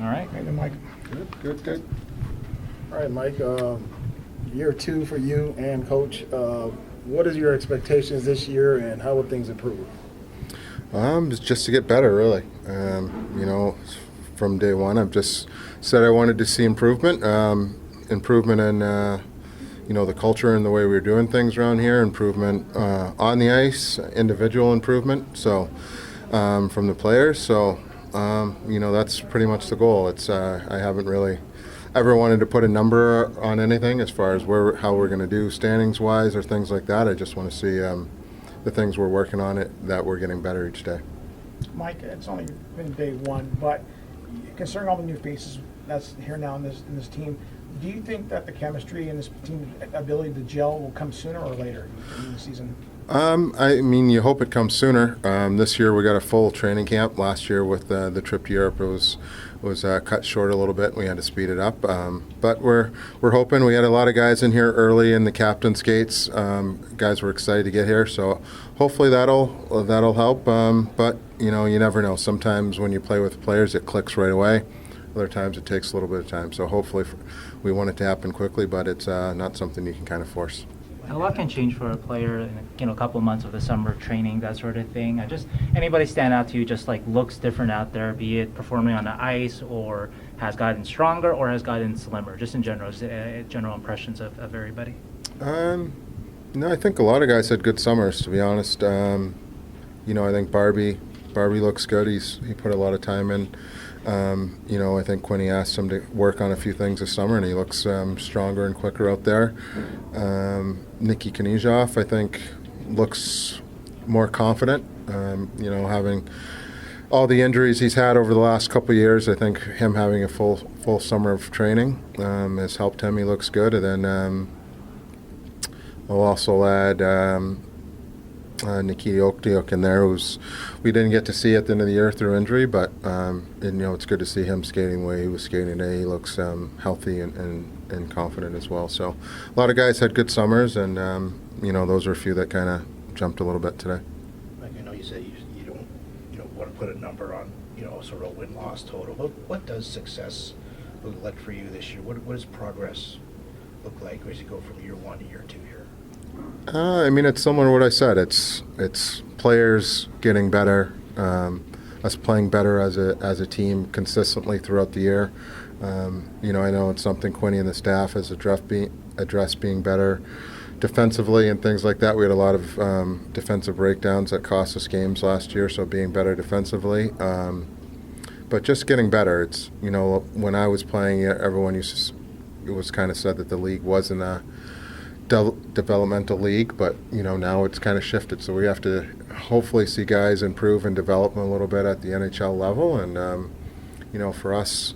All right. Hey there, Mike. Good. All right, Mike. Year 2 for you and Coach. What is your expectations this year, and how will things improve? Just to get better, really. From day one, I've just said I wanted to see improvement. Improvement in, the culture and the way we're doing things around here. Improvement on the ice, individual improvement. So, from the players. So, that's pretty much the goal. I haven't really ever wanted to put a number on anything as far as how we're going to do standings wise or things like that. I just want to see the things we're working on that we're getting better each day. Mike, it's only been day one, but considering all the new faces that's here now in this team, do you think that the chemistry and this team's ability to gel will come sooner or later in the season? You hope it comes sooner. This year we got a full training camp. Last year with the trip to Europe, it was cut short a little bit. We had to speed it up. But we're hoping. We had a lot of guys in here early in the captain skates. Guys were excited to get here, so hopefully that'll help. But you never know. Sometimes when you play with players, it clicks right away. Other times it takes a little bit of time. So hopefully we want it to happen quickly, but it's not something you can kind of force. A lot can change for a player in a couple months of the summer training, that sort of thing. Just anybody stand out to you, just like looks different out there, be it performing on the ice or has gotten stronger or has gotten slimmer, just in general, general impressions of everybody? No, I think a lot of guys had good summers, to be honest. I think Barbie looks good. He put a lot of time in. I think Quinny asked him to work on a few things this summer, and he looks stronger and quicker out there. Nikki Knizhov, I think, looks more confident. Having all the injuries he's had over the last couple of years, I think him having a full summer of training has helped him. He looks good. And then I'll also add Nikita Okdiuk in there, we didn't get to see at the end of the year through injury, but it's good to see him skating the way he was skating today. He looks healthy and confident as well. So a lot of guys had good summers, and those are a few that kind of jumped a little bit today. Like I know you said you don't want to put a number on sort of win-loss total, but what does success look like for you this year? What does progress look like as you go from year 1 to year 2 here? It's similar to what I said. It's players getting better, us playing better as a team consistently throughout the year. I know it's something Quinny and the staff has addressed being better defensively and things like that. We had a lot of defensive breakdowns that cost us games last year, so being better defensively. But just getting better. It's when I was playing, everyone it was kind of said that the league wasn't a developmental league, but now it's kind of shifted, so we have to hopefully see guys improve and develop a little bit at the NHL level, and for us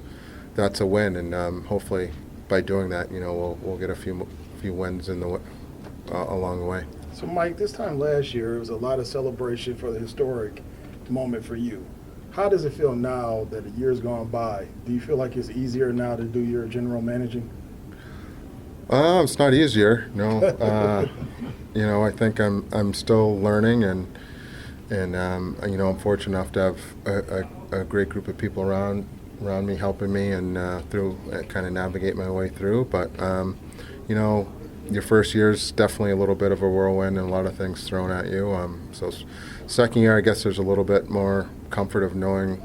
that's a win, and hopefully by doing that we'll get a few wins along the way. So Mike, this time last year it was a lot of celebration for the historic moment for you. How does it feel now that a year's gone by? Do you feel like it's easier now to do your general managing? It's not easier, no. I think I'm still learning, and I'm fortunate enough to have a great group of people around me helping me and through kind of navigate my way through. But your first year's definitely a little bit of a whirlwind and a lot of things thrown at you. So second year, I guess there's a little bit more comfort of knowing,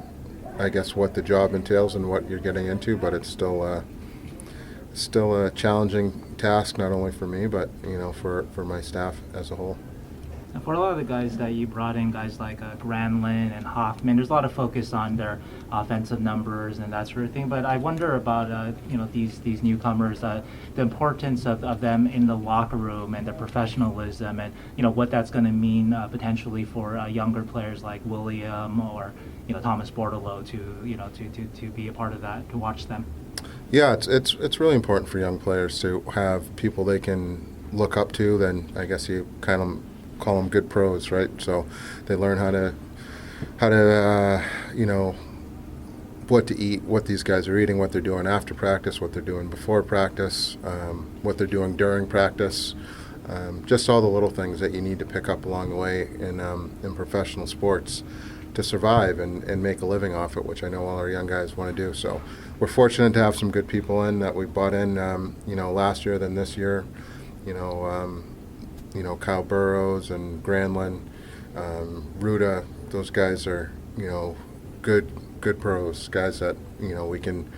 I guess, what the job entails and what you're getting into, but it's still a challenging task, not only for me, but for my staff as a whole. And for a lot of the guys that you brought in, guys like Granlund and Hoffman, there's a lot of focus on their offensive numbers and that sort of thing. But I wonder about these newcomers, the importance of them in the locker room and their professionalism, and what that's going to mean potentially for younger players like William or Thomas Bordeleau to be a part of that, to watch them. Yeah, it's really important for young players to have people they can look up to. Then I guess you kind of call them good pros, right? So they learn how to what to eat, what these guys are eating, what they're doing after practice, what they're doing before practice, what they're doing during practice. Just all the little things that you need to pick up along the way in professional sports survive and make a living off it, which I know all our young guys want to do. So we're fortunate to have some good people in that we brought in, last year than this year. Kyle Burrows and Granlund, Ruda, those guys are, good pros, guys that, we can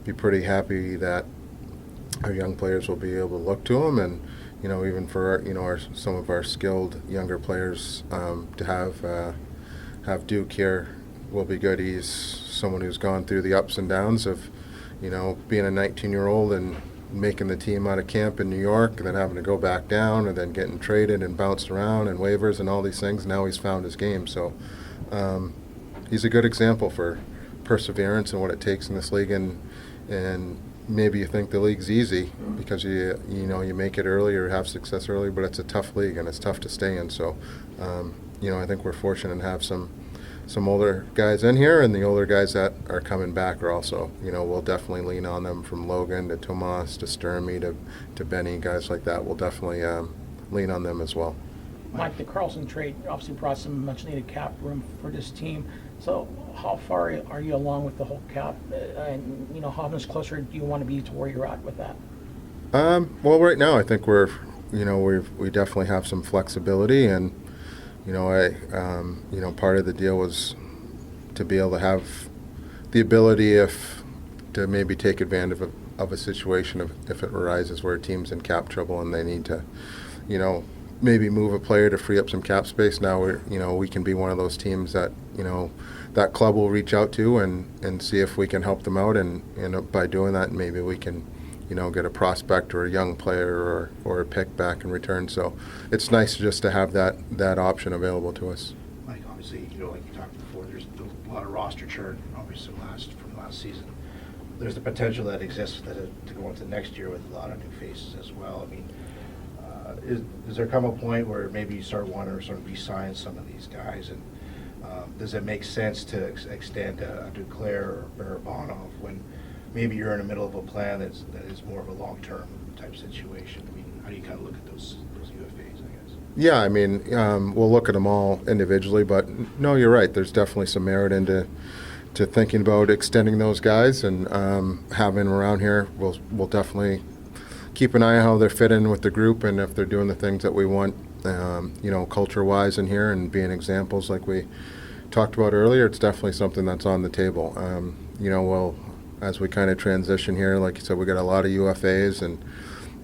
be pretty happy that our young players will be able to look to them, and, even for, some of our skilled younger players to have Duke here will be good. He's someone who's gone through the ups and downs of, being a 19-year-old and making the team out of camp in New York, and then having to go back down, and then getting traded and bounced around and waivers and all these things. Now he's found his game. So he's a good example for perseverance and what it takes in this league. And maybe you think the league's easy because you make it early or have success early, but it's a tough league and it's tough to stay in. So I think we're fortunate to have some older guys in here, and the older guys that are coming back are also, we'll definitely lean on them, from Logan to Tomas to Sturmy to Benny, guys like that. We'll definitely lean on them as well. Mike, the Carlson trade obviously brought some much-needed cap room for this team. So how far are you along with the whole cap? And, how much closer do you want to be to where you're at with that? Well, right now I think we definitely have some flexibility, and part of the deal was to be able to have the ability to maybe take advantage of a situation if it arises where a team's in cap trouble and they need to, maybe move a player to free up some cap space. Now we can be one of those teams that, that club will reach out to and see if we can help them out, and by doing that, maybe we can, get a prospect or a young player or a pick back in return. So it's nice just to have that option available to us. Mike, obviously, like you talked before, there's a lot of roster churn, obviously, from last season. There's the potential that exists to go into next year with a lot of new faces as well. I mean, does there come a point where maybe you start wanting to sort of re-sign some of these guys, and does it make sense to extend a Duclair or a Bonov when maybe you're in the middle of a plan that is more of a long-term type situation? I mean, how do you kind of look at those UFAs, I guess? Yeah, I mean, we'll look at them all individually, but no, you're right. There's definitely some merit into thinking about extending those guys, and having them around here. We'll definitely keep an eye on how they're fit in with the group, and if they're doing the things that we want, culture-wise in here, and being examples like we talked about earlier. It's definitely something that's on the table. As we kind of transition here, like you said, we got a lot of UFAs, and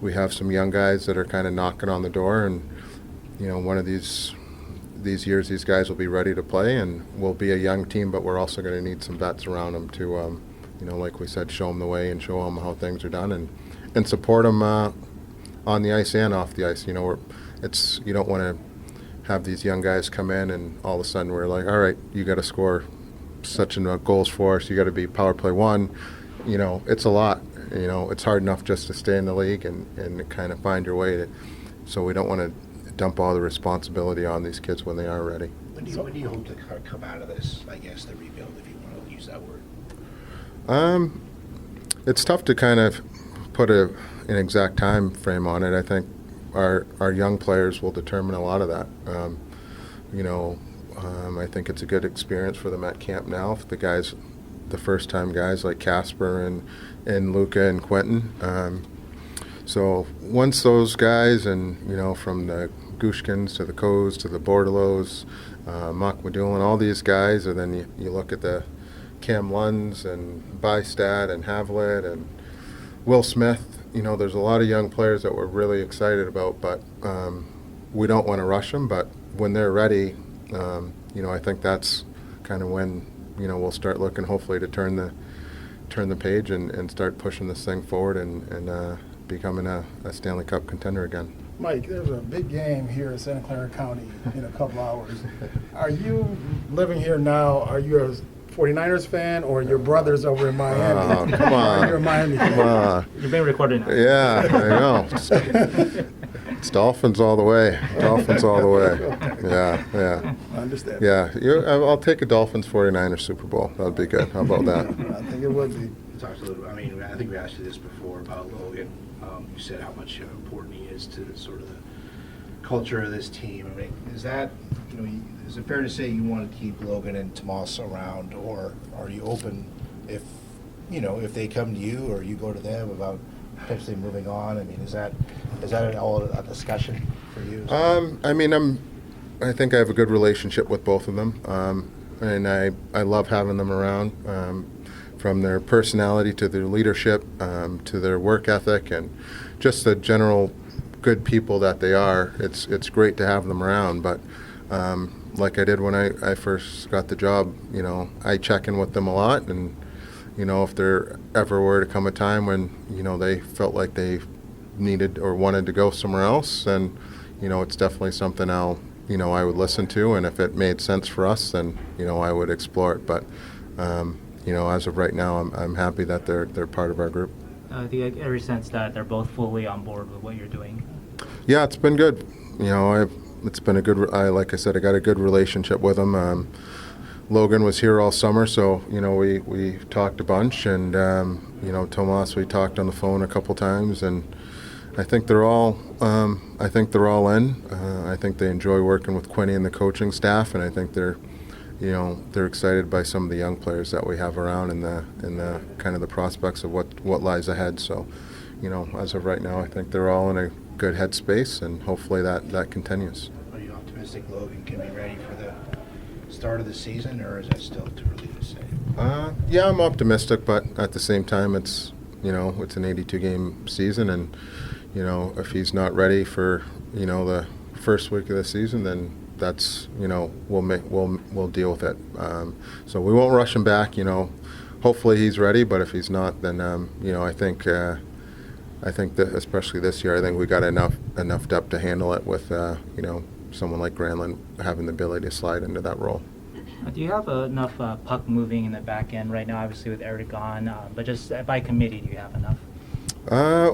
we have some young guys that are kind of knocking on the door, and one of these years these guys will be ready to play, and we'll be a young team, but we're also going to need some vets around them to like we said, show them the way and show them how things are done, and support them on the ice and off the ice. You don't want to have these young guys come in and all of a sudden we're like, all right, you got to score such a goals for us, you got to be power play one. It's a lot. It's hard enough just to stay in the league and kind of find your way so we don't want to dump all the responsibility on these kids when they are ready. When do you hope to kind of come out of this, I guess, the rebuild, if you want to use that word? It's tough to kind of put an exact time frame on it. I think our young players will determine a lot of that. I think it's a good experience for them at camp now. For the first-time guys like Casper and Luca and Quentin. So once those guys, and from the Gushkins to the Coes to the Bordelos, Makmadulin, all these guys, and then you look at the Cam Lunds and Bystad and Havlet and Will Smith. There's a lot of young players that we're really excited about, but we don't want to rush them. But when they're ready, I think that's kind of when we'll start looking, hopefully, to turn the page and start pushing this thing forward and becoming a Stanley Cup contender again. Mike, there's a big game here in Santa Clara County in a couple hours. Are you living here now? Are you a 49ers fan, or your brother's over in Miami? Oh, come on. You're a Miami fan. Come on. You're being recorded now. Yeah, I know. It's Dolphins all the way. Dolphins all the way. Yeah. I understand. Yeah, I'll take a Dolphins 49ers Super Bowl. That'd be good. How about that? I think it would be. Talked a little bit. I mean, I think we asked you this before about Logan. You said how much important he is to sort of the culture of this team, I mean, is that, is it fair to say you want to keep Logan and Tomas around, or are you open if they come to you or you go to them about potentially moving on? I mean, is that at all a discussion for you? I mean, I think I have a good relationship with both of them, and I love having them around. From their personality to their leadership, to their work ethic, and just the general good people that they are. It's great to have them around, but like I did when I first got the job, I check in with them a lot, and if there ever were to come a time when they felt like they needed or wanted to go somewhere else, then it's definitely something I would listen to, and if it made sense for us, then I would explore it. But as of right now, I'm happy that they're part of our group. Do you get every sense that they're both fully on board with what you're doing? Yeah, it's been good. It's been a good. Like I said, I got a good relationship with them. Logan was here all summer, so we talked a bunch, and Tomas, we talked on the phone a couple times, and I think they're all. I think they're all in. I think they enjoy working with Quinny and the coaching staff, and I think they're excited by some of the young players that we have around, and the kind of the prospects of what lies ahead. So, as of right now, I think they're all in a good headspace, and hopefully that continues. Are you optimistic Logan can be ready for the start of the season, or is that still too early to say? Yeah, I'm optimistic, but at the same time, it's an 82-game season, and if he's not ready for the first week of the season, then that's we'll deal with it. So we won't rush him back. Hopefully he's ready, but if he's not, then I think that especially this year, I think we got enough depth to handle it with someone like Granlund having the ability to slide into that role. Do you have enough puck moving in the back end right now? Obviously with Eric gone, but just by committee, do you have enough?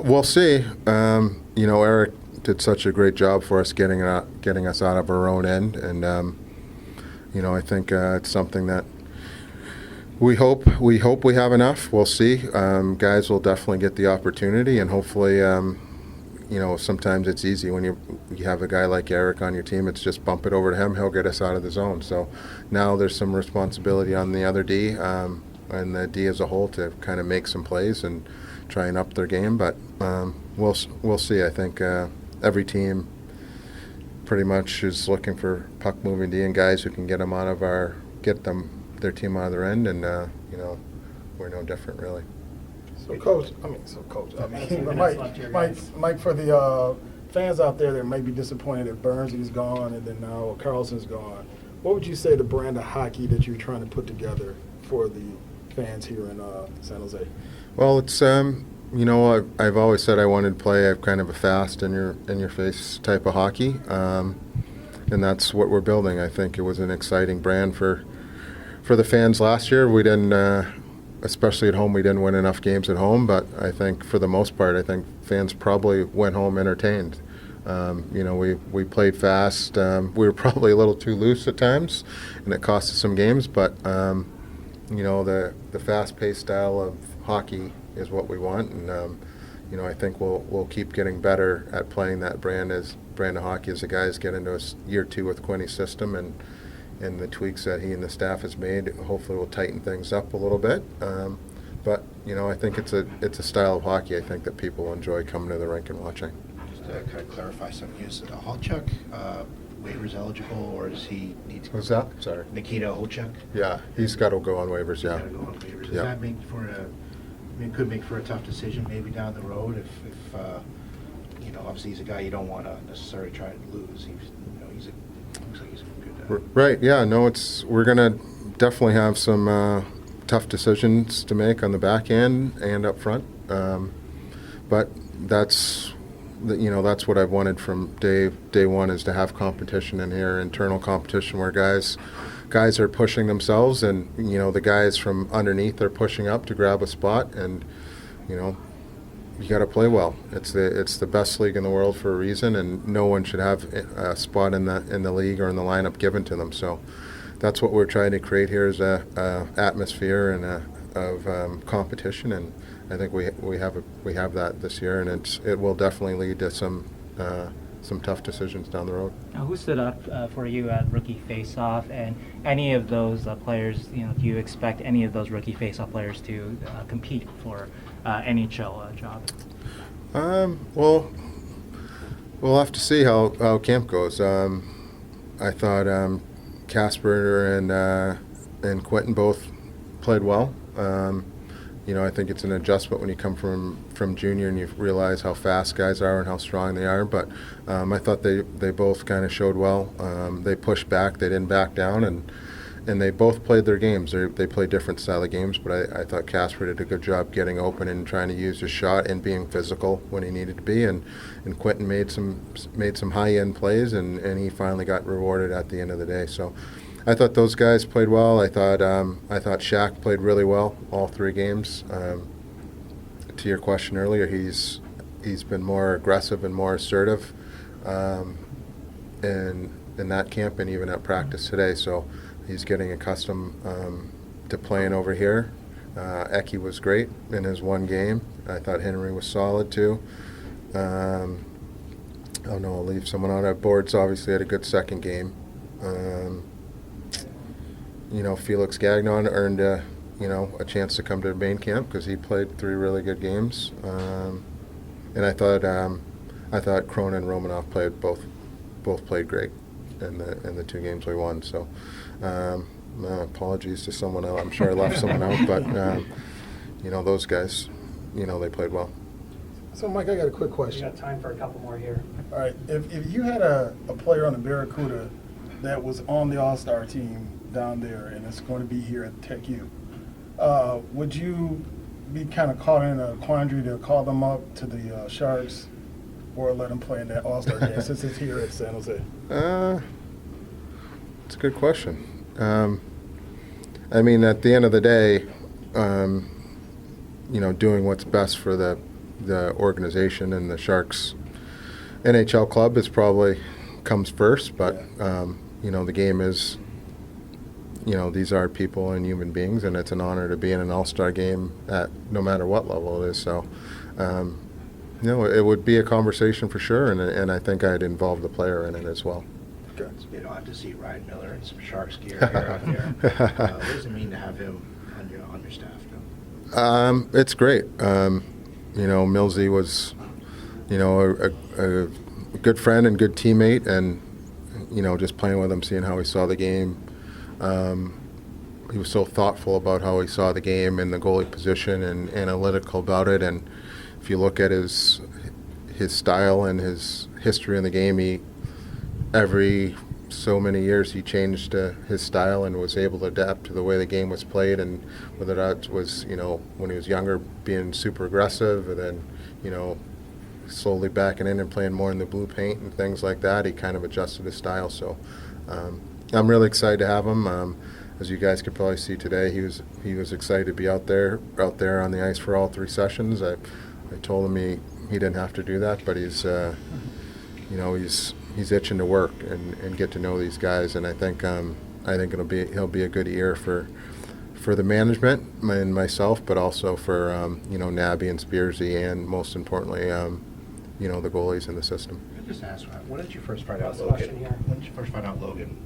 We'll see. Eric did such a great job for us getting us out of our own end, and I think it's something that we hope we have enough. We'll see. Guys will definitely get the opportunity, and hopefully, sometimes it's easy when you have a guy like Eric on your team. It's just bump it over to him. He'll get us out of the zone. So now there's some responsibility on the other D and the D as a whole to kind of make some plays and try and up their game. But we'll see. I think every team pretty much is looking for puck moving D and guys who can get their team out of their end, and we're no different really. Mike, for the fans out there that may be disappointed that Burns is gone and then now Carlson's gone, what would you say the brand of hockey that you're trying to put together for the fans here in San Jose? Well, it's I've always said I wanted to play kind of a fast, in your face type of hockey, and that's what we're building. I think it was an exciting brand for the fans last year. We didn't, especially at home, we didn't win enough games at home. But I think for the most part, I think fans probably went home entertained. We played fast. We were probably a little too loose at times, and it cost us some games. But the fast-paced style of hockey is what we want, and I think we'll keep getting better at playing that brand of hockey as the guys get into year 2 with Quinny's system and the tweaks that he and the staff has made. Hopefully we'll tighten things up a little bit, but I think it's a style of hockey I think that people enjoy coming to the rink and watching. Just to kind of clarify something, is Holchuk waivers eligible, or does he need to? What's that? Sorry. Nikita Holchuk? Yeah, he's got to go on waivers. Yeah. He's got to go on waivers. Does Yeah. that make for could make for a tough decision maybe down the road if obviously he's a guy you don't want to necessarily try to lose. Looks like he's a good. Right. Yeah. No. We're gonna definitely have some tough decisions to make on the back end and up front. But that's what I've wanted from day one, is to have competition in here, internal competition where guys are pushing themselves, and the guys from underneath are pushing up to grab a spot, and you got to play well. It's the best league in the world for a reason, and no one should have a spot in the league or in the lineup given to them. So that's what we're trying to create here, is a atmosphere and of competition, and I think we have that this year, and it will definitely lead to some some tough decisions down the road. Who stood up for you at rookie face-off, and any of those players? Do you expect any of those rookie face-off players to compete for NHL job? Well, we'll have to see how camp goes. I thought Casper and Quentin both played well. I think it's an adjustment when you come from junior and you realize how fast guys are and how strong they are. But I thought they both kind of showed well. They pushed back, they didn't back down, and they both played their games. They played different style of games, but I thought Casper did a good job getting open and trying to use his shot and being physical when he needed to be. And Quentin made some high end plays, and he finally got rewarded at the end of the day. So I thought those guys played well. I thought Shaq played really well all 3 games. To your question earlier, he's been more aggressive and more assertive in that camp and even at practice today. So he's getting accustomed to playing over here. Eki was great in his 1 game. I thought Henry was solid too. Oh no, I'll leave someone out. Boards obviously had a good 2nd game. Felix Gagnon earned a chance to come to the main camp because he played 3 really good games. And I thought Cronin and Romanoff both played great in the 2 games we won. So apologies to someone else. I'm sure I left someone out, but those guys, they played well. So, Mike, I got a quick We question. got time for a couple more here. All right, if you had a player on the Barracuda that was on the All-Star team down there and it's going to be here at Tech U, would you be kind of caught in a quandary to call them up to the Sharks or let them play in that All-Star game since it's here at San Jose? It's a good question. At the end of the day, doing what's best for the organization and the Sharks NHL club is probably comes first, but the game is, these are people and human beings, and it's an honor to be in an all-star game at no matter what level it is. So, it would be a conversation for sure, and I think I'd involve the player in it as well. Okay. It's been odd to see Ryan Miller in some Sharks gear here out there. What does it mean to have him on your staff now? It's great. Millsy was, a good friend and good teammate, and just playing with him, seeing how he saw the game. He was so thoughtful about how he saw the game and the goalie position and analytical about it. And if you look at his style and his history in the game, every so many years he changed his style and was able to adapt to the way the game was played. And whether that was, when he was younger, being super aggressive, and then, slowly backing in and playing more in the blue paint and things like that, he kind of adjusted his style. So I'm really excited to have him. As you guys could probably see today, he was excited to be out there on the ice for all 3 sessions. I told him he didn't have to do that, but he's itching to work and get to know these guys, and I think he'll be a good ear for the management and myself, but also for Nabby and Spearsy, and most importantly the goalies in the system. Can I just ask, when did you first find out Last question Logan? here. When did you first find out Logan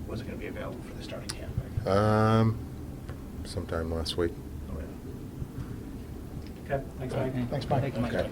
wasn't going to be available for the starting camp? Sometime last week. Oh, yeah. Okay, thanks, Mike. Thanks, Mike. Thanks, Mike. Okay.